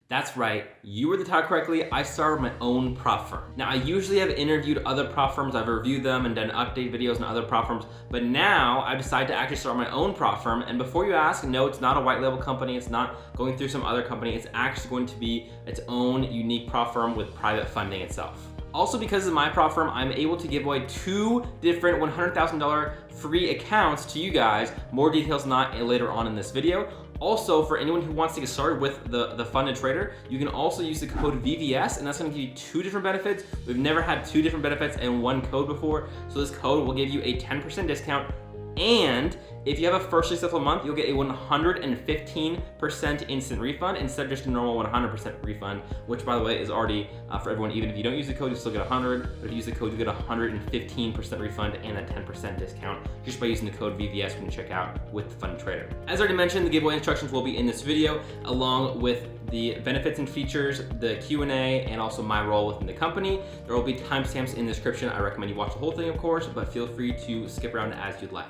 That's right, you read the title correctly. I started my own prop firm. Now, I usually have interviewed other prop firms. I've reviewed them and done update videos on other prop firms, but now I've decided to actually start my own prop firm. And before you ask, no, it's not a white label company. It's not going through some other company. It's actually going to be its own unique prop firm with private funding itself. Also, because of my prop firm, I'm able to give away 2 different $100,000 free accounts to you guys. More details not later on in this video. Also, for anyone who wants to get started with the funded trader, you can also use the code VVS, and that's gonna give you 2 different benefits. We've never had 2 different benefits in one code before, so this code will give you a 10% discount. And if you have a first successful month, you'll get a 115% instant refund instead of just a normal 100% refund, which by the way is already for everyone. Even if you don't use the code, you still get 100, but if you use the code, you get a 115% refund and a 10% discount just by using the code VVS when you check out with the Funded Trader. As already mentioned, the giveaway instructions will be in this video, along with the benefits and features, the Q&A, and also my role within the company. There will be timestamps in the description. I recommend you watch the whole thing, of course, but feel free to skip around as you'd like.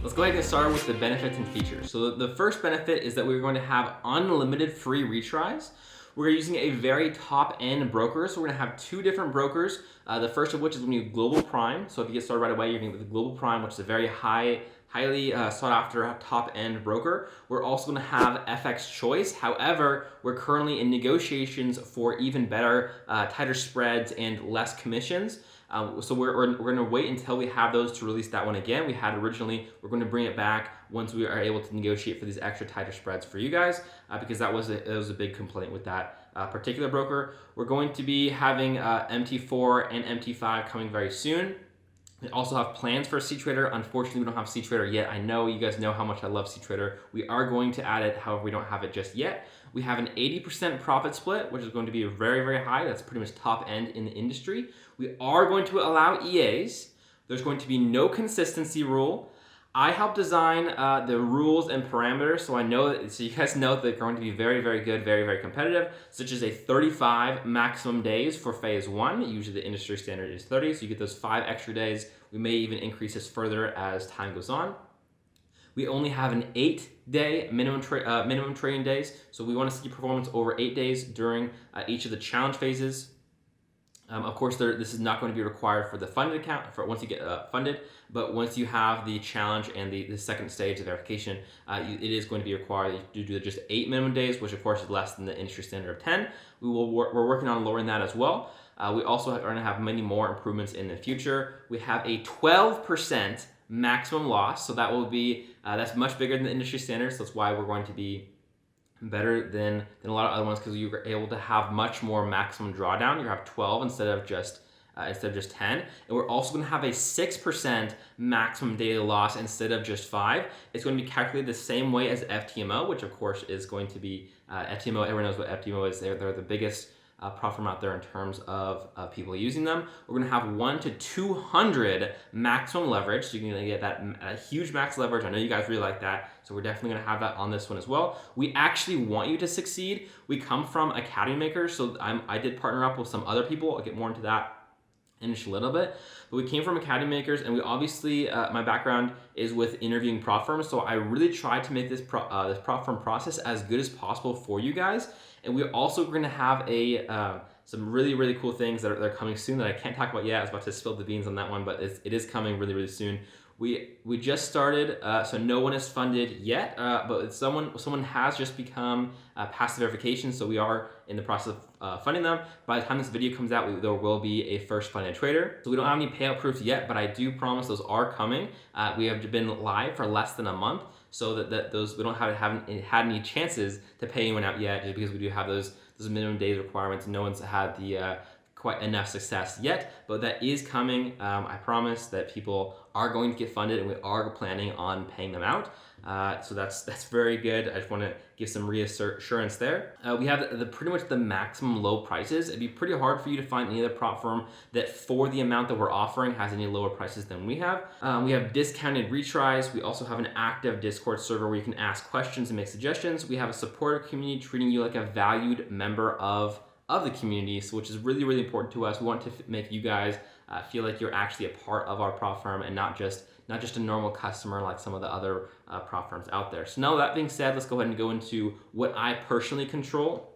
Let's go ahead and get started with the benefits and features. So the first benefit is that we're going to have unlimited free retries. We're using a very top-end broker, so we're gonna have 2 different brokers. The first of which is gonna be Global Prime. So if you get started right away, you're gonna get the Global Prime, which is a very highly sought after top-end broker. We're also gonna have FX Choice. However, we're currently in negotiations for even better, tighter spreads and less commissions. So we're gonna wait until we have those to release that one again. We had originally, we're gonna bring it back once we are able to negotiate for these extra tighter spreads for you guys, because that was a big complaint with that particular broker. We're going to be having MT4 and MT5 coming very soon. We also have plans for CTrader. Unfortunately, we don't have CTrader yet. I know you guys know how much I love CTrader. We are going to add it, however, we don't have it just yet. We have an 80% profit split, which is going to be very, very high. That's pretty much top end in the industry. We are going to allow EAs. There's going to be no consistency rule. I helped design the rules and parameters, so you guys know that they're going to be very, very good, very, very competitive, such as a 35 maximum days for phase 1. Usually the industry standard is 30, so you get those 5 extra days. We may even increase this further as time goes on. We only have an 8-day minimum trading days, so we want to see performance over 8 days during each of the challenge phases. Of course, this is not going to be required for the funded account for once you get funded, but once you have the challenge and the second stage of verification, it is going to be required to do just 8 minimum days, which of course is less than the industry standard of 10. We're working on lowering that as well. We also are going to have many more improvements in the future. We have a 12% maximum loss, so that will be that's much bigger than the industry standard. So that's why we're going to be better than a lot of other ones, because you're able to have much more maximum drawdown. You have 12 instead of just 10. And we're also going to have a 6% maximum daily loss instead of just 5. It's going to be calculated the same way as FTMO, which of course is going to be FTMO. Everyone knows what FTMO is. They're the biggest prop firm out there in terms of people using them. We're going to have 1 to 200 maximum leverage, so you're going to get that huge max leverage. I know you guys really like that, so we're definitely going to have that on this one as well. We actually want you to succeed. We come from Academy Makers, so I did partner up with some other people. I'll get more into that in just a little bit, but we came from Academy Makers, and we obviously, my background is with interviewing prop firms, so I really tried to make this prop firm process as good as possible for you guys. And we're also going to have some really, really cool things that are coming soon that I can't talk about yet. I was about to spill the beans on that one, but it is coming really, really soon. We just started, so no one is funded yet, but someone has just become past the verification, so we are in the process of funding them. By the time this video comes out, there will be a first funded trader. So we don't have any payout proofs yet, but I do promise those are coming. We have been live for less than a month, so that those we haven't had any chances to pay anyone out yet, just because we do have those minimum days requirements. No one's had the quite enough success yet, but that is coming. I promise that people are going to get funded, and we are planning on paying them out. So that's very good. I just want to give some reassurance there. We have pretty much the maximum low prices. It'd be pretty hard for you to find any other prop firm that, for the amount that we're offering, has any lower prices than we have. We have discounted retries. We also have an active Discord server where you can ask questions and make suggestions. We have a supportive community treating you like a valued member of the community, so which is really, really important to us. We want to make you guys feel like you're actually a part of our prop firm and not just not just a normal customer like some of the other prop firms out there. So now that being said, let's go ahead and go into what I personally control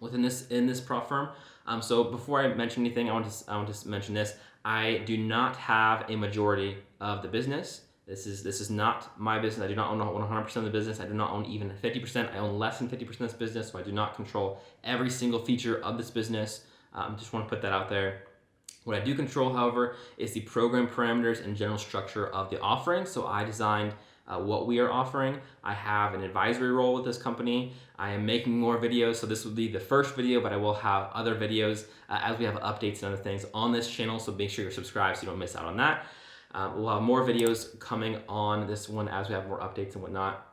within this prop firm. So before I mention anything, I want to mention this. I do not have a majority of the business. This is not my business. I do not own 100% of the business. I do not own even 50%. I own less than 50% of this business, so I do not control every single feature of this business. Just want to put that out there. What I do control, however, is the program parameters and general structure of the offering. So I designed what we are offering. I have an advisory role with this company. I am making more videos, so this will be the first video, but I will have other videos as we have updates and other things on this channel, so make sure you're subscribed so you don't miss out on that. We'll have more videos coming on this one as we have more updates and whatnot.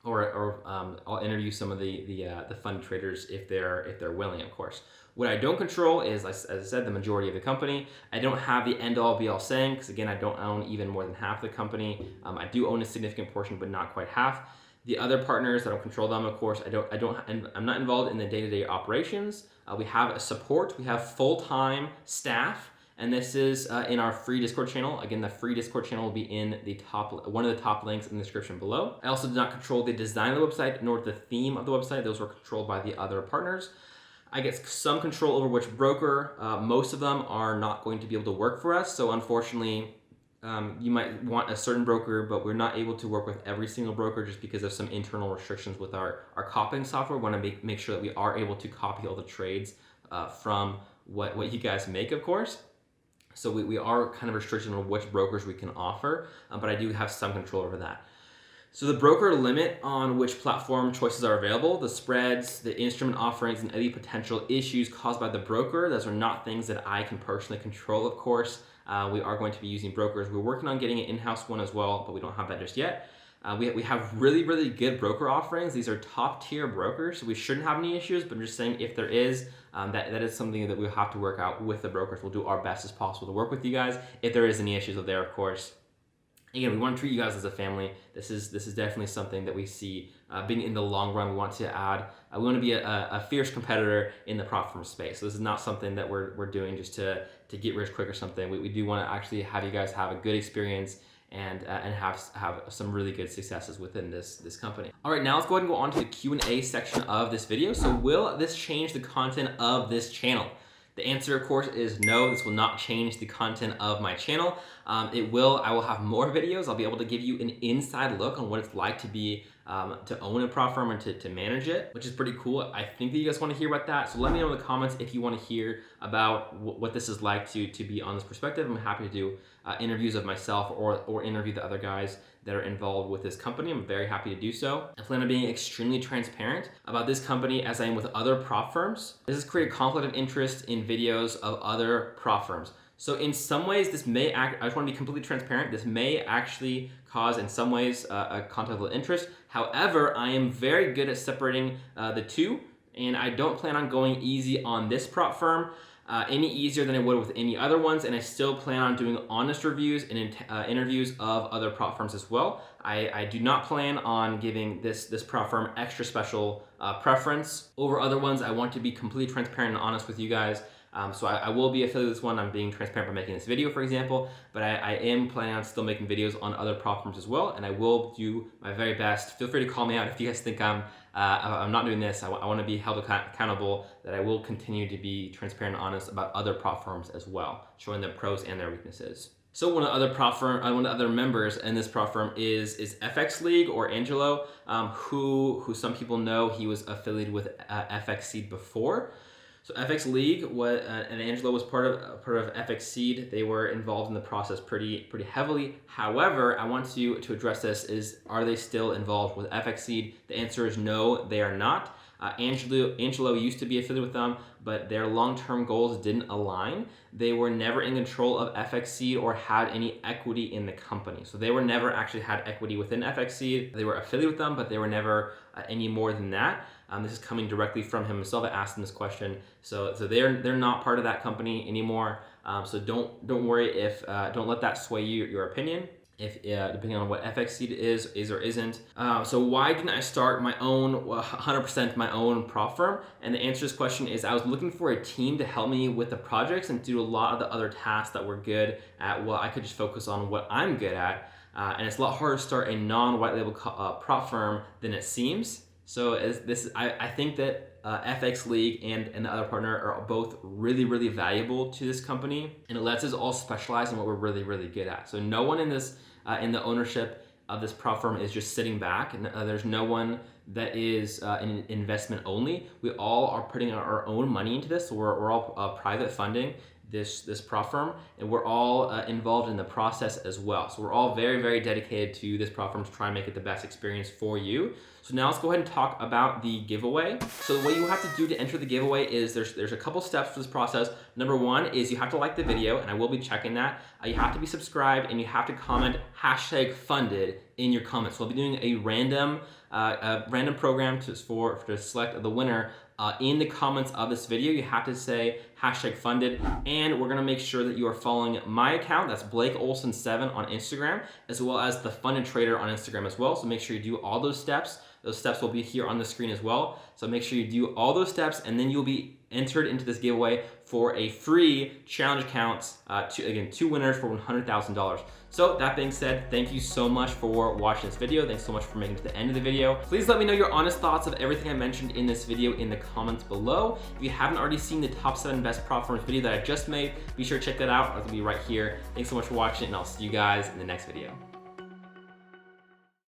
Or I'll interview some of the fund traders if they're willing, of course. What I don't control is, as I said, the majority of the company. I don't have the end-all be-all saying, because again, I don't own even more than half the company. I do own a significant portion, but not quite half. The other partners, I don't control them, of course. I'm not involved in the day-to-day operations. We have a support. We have full-time staff. And this is in our free Discord channel. Again, the free Discord channel will be in the one of the top links in the description below. I also do not control the design of the website nor the theme of the website. Those were controlled by the other partners. I get some control over which broker. Most of them are not going to be able to work for us. So unfortunately, you might want a certain broker, but we're not able to work with every single broker just because of some internal restrictions with our copying software. We want to make sure that we are able to copy all the trades from what you guys make, of course. So we are kind of restricted on which brokers we can offer, but I do have some control over that. So the broker limit on which platform choices are available, the spreads, the instrument offerings, and any potential issues caused by the broker. Those are not things that I can personally control, of course. We are going to be using brokers. We're working on getting an in-house one as well, but we don't have that just yet. We have really, really good broker offerings. These are top tier brokers, so we shouldn't have any issues, but I'm just saying if there is, that is something that we'll have to work out with the brokers. We'll do our best as possible to work with you guys. If there is any issues there, of course. Again, we want to treat you guys as a family. This is definitely something that we see being in the long run. We want to add, we want to be a fierce competitor in the prop firm space. So this is not something that we're doing just to get rich quick or something. We do want to actually have you guys have a good experience and have some really good successes within this company. All right, now let's go ahead and go on to the Q&A section of this video. So will this change the content of this channel? The answer, of course, is no. This will not change the content of my channel. I will have more videos. I'll be able to give you an inside look on what it's like to be to own a prop firm and to manage it, which is pretty cool. I think that you guys want to hear about that. So let me know in the comments if you want to hear about what this is like to be on this perspective. I'm happy to do interviews of myself or interview the other guys that are involved with this company. I'm very happy to do so. I plan on being extremely transparent about this company as I am with other prop firms. This has created conflict of interest in videos of other prop firms. So in some ways, this may I just want to be completely transparent. This may actually cause, in some ways, a conflict of interest. However, I am very good at separating the two, and I don't plan on going easy on this prop firm any easier than I would with any other ones, and I still plan on doing honest reviews and interviews of other prop firms as well. I do not plan on giving this prop firm extra special preference over other ones. I want to be completely transparent and honest with you guys. So I will be affiliated with this one. I'm being transparent by making this video, for example, but I am planning on still making videos on other prop firms as well, and I will do my very best. Feel free to call me out if you guys think I'm not doing this. I want to be held accountable, that I will continue to be transparent and honest about other prop firms as well, showing their pros and their weaknesses. So one of the other members in this prop firm is FXSeed or Angelo, who some people know. He was affiliated with FXSeed before. So FXSeed and Angelo was part of FXSeed. They were involved in the process pretty heavily. However, I want to address this: are they still involved with FXSeed? The answer is no, they are not. Angelo used to be affiliated with them, but their long-term goals didn't align. They were never in control of FXSeed or had any equity in the company. So they were never actually had equity within FXSeed. They were affiliated with them, but they were never any more than that. This is coming directly from himself. I asked him this question. So they're not part of that company anymore. So don't worry if don't let that sway your opinion. if depending on what FXSeed is or isn't. So why didn't I start my own 100% my own prop firm? And the answer to this question is I was looking for a team to help me with the projects and do a lot of the other tasks that were good at what I could just focus on what I'm good at. And it's a lot harder to start a non-white label prop firm than it seems. So I think that FX League and the other partner are both really, really valuable to this company, and it lets us all specialize in what we're really, really good at. So no one in this in the ownership of this prop firm is just sitting back, and there's no one that is in investment only. We all are putting our own money into this. So we're all private funding this prop firm, and we're all involved in the process as well. So we're all very, very dedicated to this prop firm to try and make it the best experience for you. So now let's go ahead and talk about the giveaway. So what you have to do to enter the giveaway is there's a couple steps for this process. Number one is you have to like the video, and I will be checking that. You have to be subscribed, and you have to comment #funded in your comments. So I'll be doing a random program to select the winner. In the comments of this video, you have to say #funded, and we're gonna make sure that you are following my account, that's Blake Olson 7 on Instagram, as well as the Funded Trader on Instagram as well. So make sure you do all those steps. Those steps will be here on the screen as well. So make sure you do all those steps, and then you'll be entered into this giveaway for a free challenge account. Two winners for $100,000. So that being said, thank you so much for watching this video. Thanks so much for making it to the end of the video. Please let me know your honest thoughts of everything I mentioned in this video in the comments below. If you haven't already seen the top 7 best prop firms video that I just made, be sure to check that out. It'll be right here. Thanks so much for watching, and I'll see you guys in the next video.